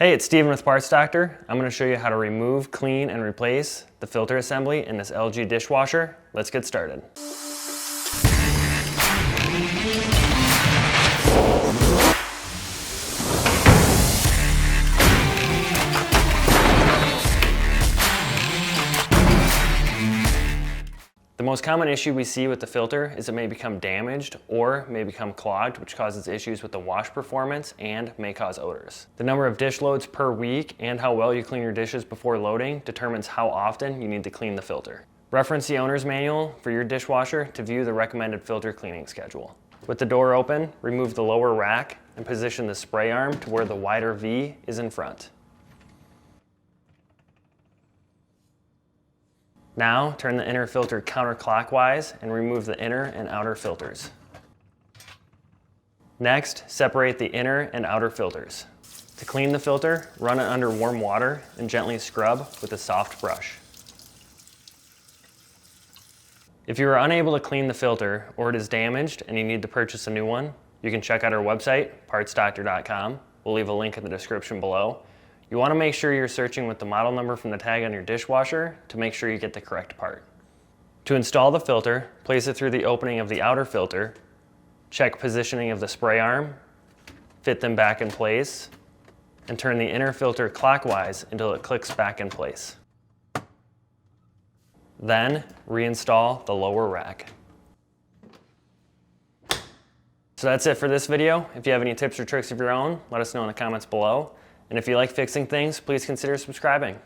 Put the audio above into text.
Hey, it's Steven with Parts Doctor. I'm going to show you how to remove, clean, and replace the filter assembly in this LG dishwasher. Let's get started. The most common issue we see with the filter is it may become damaged or may become clogged, which causes issues with the wash performance and may cause odors. The number of dish loads per week and how well you clean your dishes before loading determines how often you need to clean the filter. Reference the owner's manual for your dishwasher to view the recommended filter cleaning schedule. With the door open, remove the lower rack and position the spray arm to where the wider V is in front. Now, turn the inner filter counterclockwise and remove the inner and outer filters. Next, separate the inner and outer filters. To clean the filter, run it under warm water and gently scrub with a soft brush. If you are unable to clean the filter or it is damaged and you need to purchase a new one, you can check out our website, partsdoctor.com. We'll leave a link in the description below. You want to make sure you're searching with the model number from the tag on your dishwasher to make sure you get the correct part. To install the filter, place it through the opening of the outer filter, check positioning of the spray arm, fit them back in place, and turn the inner filter clockwise until it clicks back in place. Then, reinstall the lower rack. So that's it for this video. If you have any tips or tricks of your own, let us know in the comments below. And if you like fixing things, please consider subscribing.